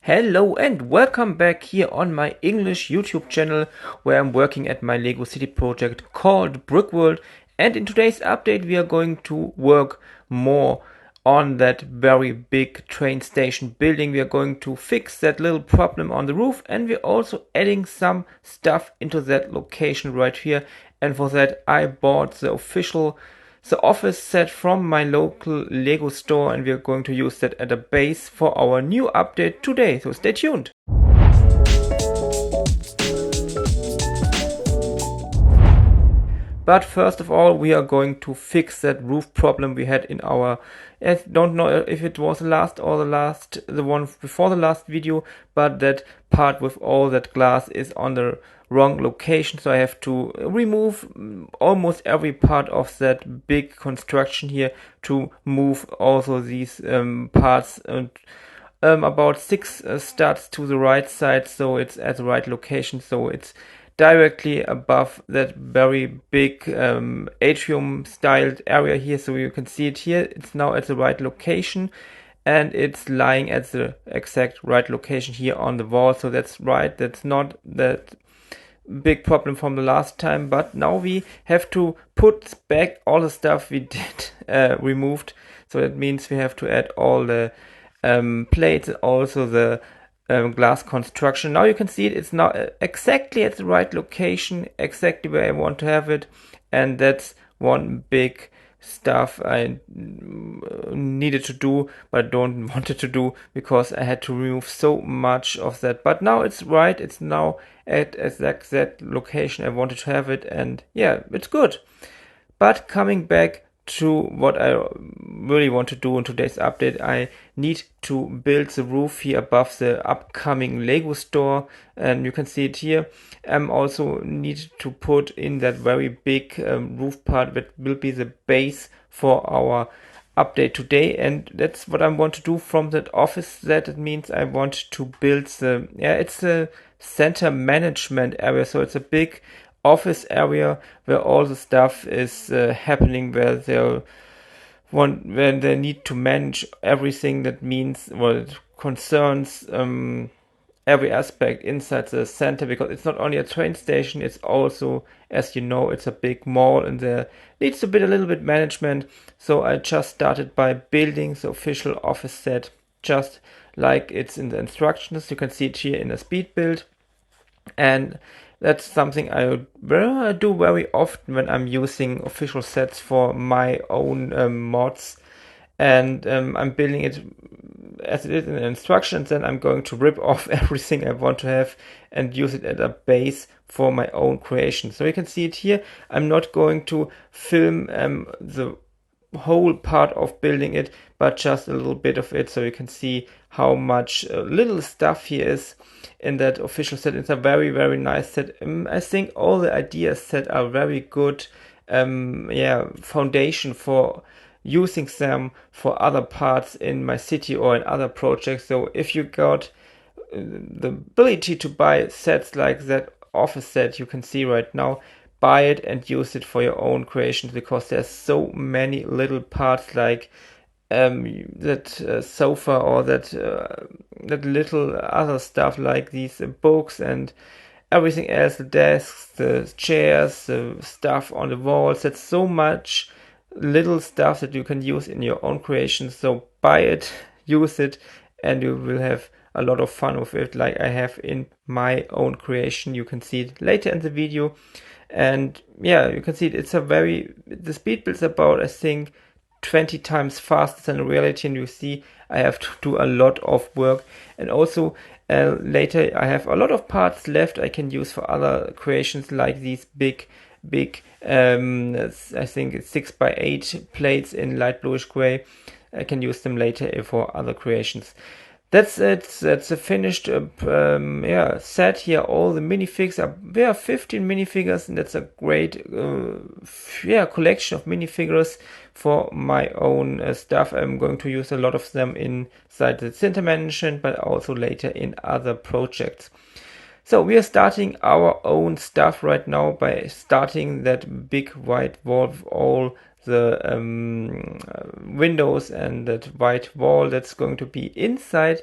Hello and welcome back here on my English YouTube channel where I'm working at my Lego City project called Brickworld, and in today's update we are going to work more on that very big train station building. We are going to fix that little problem on the roof, and we're also adding some stuff into that location right here, and for that I bought the office set from my local Lego store, and we're going to use that as a base for our new update today, so stay tuned. But first of all, we are going to fix that roof problem we had in our, I don't know if it was the last or the one before the last video, but that part with all that glass is on the wrong location. So I have to remove almost every part of that big construction here to move also these parts and about 6 studs to the right side, so it's at the right location, so it's directly above that very big atrium styled area here. So you can see it here, it's now at the right location and it's lying at the exact right location here on the wall. So that's right, that's not that big problem from the last time, but now we have to put back all the stuff we did removed. So that means we have to add all the plates and also the glass construction. Now you can see it's now exactly at the right location, exactly where I want to have it, and that's one big stuff I needed to do but don't wanted to do because I had to remove so much of that. But now it's right, it's now at that location I wanted to have it, and yeah, it's good. But coming back to what I really want to do in today's update, I need to build the roof here above the upcoming Lego store, and you can see it here. Also need to put in that very big roof part that will be the base for our update today, and that's what I want to do from that office. That means I want to build it's a center management area, so it's a big office area where all the stuff is happening, when they need to manage everything. That means, well, it concerns every aspect inside the center, because it's not only a train station, it's also, as you know, it's a big mall and there needs to be a little bit management. So I just started by building the official office set just like it's in the instructions. You can see it here in a speed build, and that's something I do very often when I'm using official sets for my own mods, and I'm building it as it is in the instructions. Then I'm going to rip off everything I want to have and use it as a base for my own creation. So you can see it here. I'm not going to film the whole part of building it, but just a little bit of it, so you can see how much little stuff here is in that official set. It's a very, very nice set. I think all the ideas set are very good foundation for using them for other parts in my city or in other projects. So if you got the ability to buy sets like that office set you can see right now, buy it and use it for your own creations, because there's so many little parts like that sofa, or that little other stuff like these books and everything else, the desks, the chairs, the stuff on the walls. That's so much little stuff that you can use in your own creations. So buy it, use it, and you will have a lot of fun with it, like I have in my own creation. You can see it later in the video. And yeah, you can see it. The speed build's about, I think, 20 times faster than reality, and you see I have to do a lot of work. And also later I have a lot of parts left I can use for other creations, like these big I think it's 6x8 plates in light bluish gray. I can use them later for other creations. That's it. That's a finished set here. All the minifigs there are 15 minifigures, and that's a great collection of minifigures for my own stuff. I'm going to use a lot of them inside the center management, but also later in other projects. So we are starting our own stuff right now by starting that big white wall with all the windows and that white wall that's going to be inside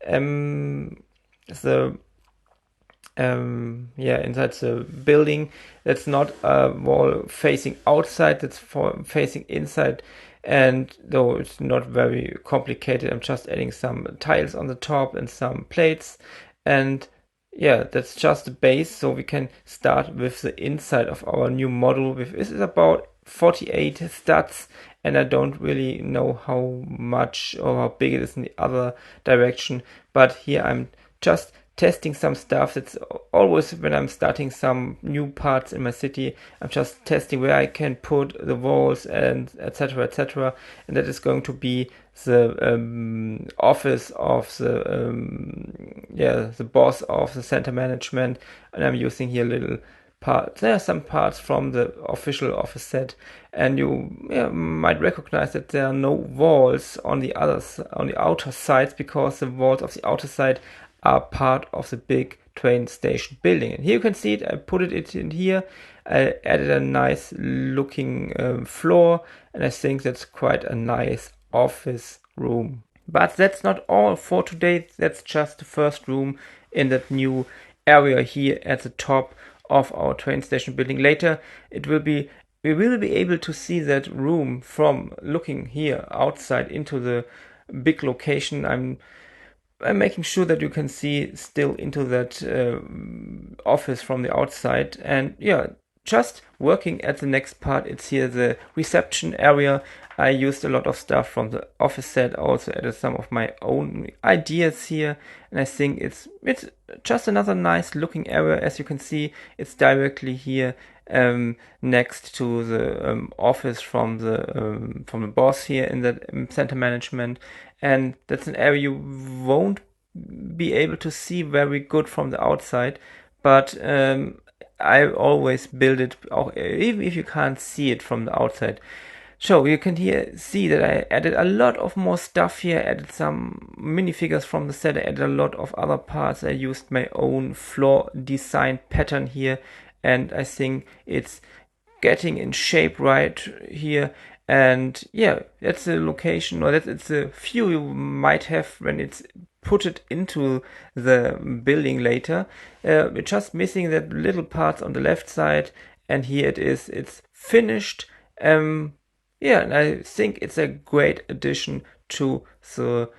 the inside the building. That's not a wall facing outside, that's facing inside. And though it's not very complicated, I'm just adding some tiles on the top and some plates. And yeah, that's just the base. So we can start with the inside of our new model. This is about 48 studs, and I don't really know how much or how big it is in the other direction. But here I'm just testing some stuff. That's always when I'm starting some new parts in my city. I'm just testing where I can put the walls and etc. etc. And that is going to be the office of the boss of the center management. And I'm using here little parts. There are some parts from the official office set, and you might recognize that there are no walls on the outer sides, because the walls of the outer side are part of the big train station building. And here you can see it. I put it in here. I added a nice looking floor, and I think that's quite a nice office room. But that's not all for today. That's just the first room in that new area here at the top of our train station building. Later we will be able to see that room from looking here outside into the big location. I'm making sure that you can see still into that office from the outside. And yeah, just working at the next part. It's here the reception area. I used a lot of stuff from the office set, also added some of my own ideas here, and I think it's just another nice looking area. As you can see, it's directly here next to the office from the boss here in the center management, and that's an area you won't be able to see very good from the outside, but I always build it even if you can't see it from the outside. So you can here see that I added a lot of more stuff here, added some minifigures from the set, I added a lot of other parts, I used my own floor design pattern here, and I think it's getting in shape right here. And yeah, that's the location, or it's a view you might have when it's put it into the building later. We're just missing that little parts on the left side, and here it is, it's finished. Yeah, and I think it's a great addition to the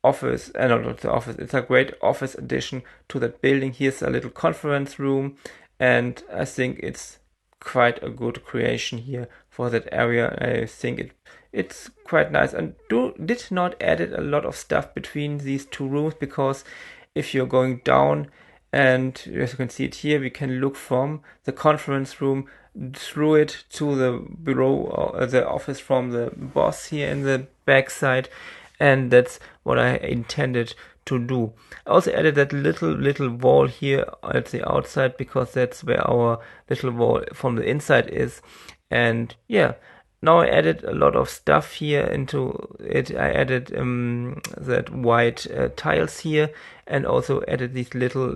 office, not the office, it's a great office addition to that building. Here's a little conference room, and I think it's quite a good creation here for that area. I think it's quite nice, and did not added a lot of stuff between these two rooms, because if you're going down, and as you can see it here, we can look from the conference room through it to the bureau, or the office from the boss here in the back side, and that's what I intended to do. I also added that little wall here at the outside, because that's where our little wall from the inside is. And yeah, now I added a lot of stuff here into it. I added that white tiles here, and also added these little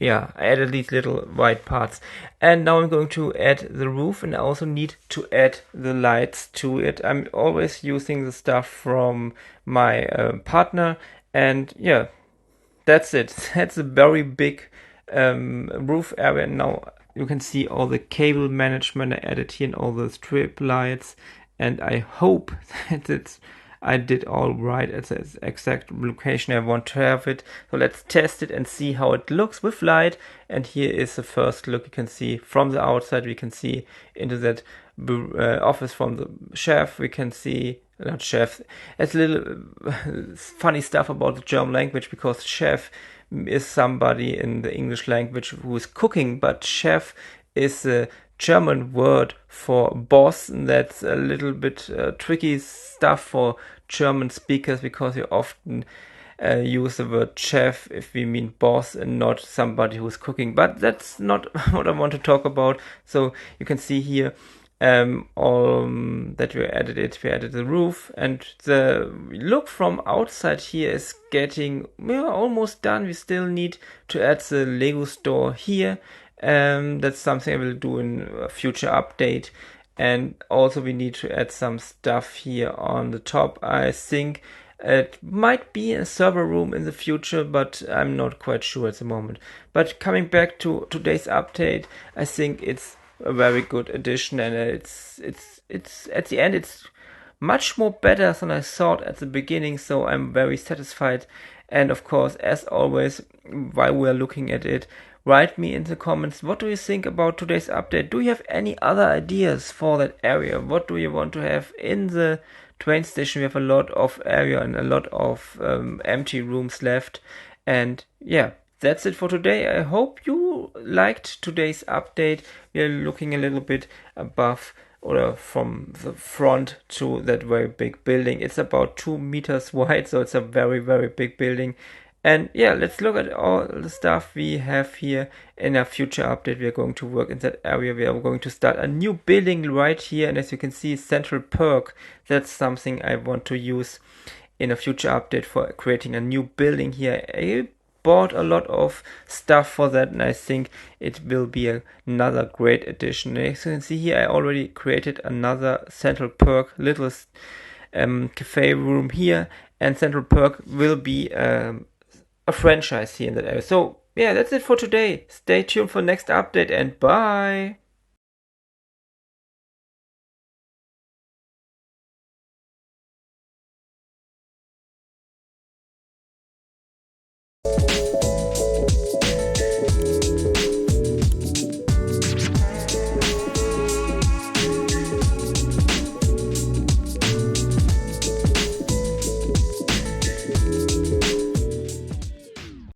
I added these little white parts. And now I'm going to add the roof, and I also need to add the lights to it. I'm always using the stuff from my partner, and yeah, that's it. That's a very big roof area. Now you can see all the cable management I added here, and all the strip lights, and I hope that I did all right at the exact location I want to have it. So let's test it and see how it looks with light. And here is the first look. You can see from the outside, we can see into that office from the chef. We can see, not chef, it's a little funny stuff about the German language, because chef is somebody in the English language who is cooking, but chef is a German word for boss, and that's a little bit tricky stuff for German speakers, because we often use the word chef if we mean boss and not somebody who's cooking. But that's not what I want to talk about. So you can see here all that we added the roof, and the look from outside here is getting almost done. We still need to add the Lego store here. That's something I will do in a future update. And also we need to add some stuff here on the top. I think it might be a server room in the future, but I'm not quite sure at the moment. But coming back to today's update, I think it's a very good addition, and it's at the end it's much more better than I thought at the beginning, so I'm very satisfied. And of course, as always, while we're looking at it, write me in the comments, what do you think about today's update? Do you have any other ideas for that area? What do you want to have in the train station? We have a lot of area and a lot of empty rooms left. And yeah, that's it for today. I hope you liked today's update. We are looking a little bit above or from the front to that very big building. It's about 2 meters wide, so it's a very, very big building. And yeah, let's look at all the stuff we have here. In a future update, we are going to work in that area. We are going to start a new building right here. And as you can see, Central Perk, that's something I want to use in a future update for creating a new building here. I bought a lot of stuff for that, and I think it will be another great addition. As you can see here, I already created another Central Perk little cafe room here, and Central Perk will be a franchise here in that area. So yeah, that's it for today. Stay tuned for next update, and bye.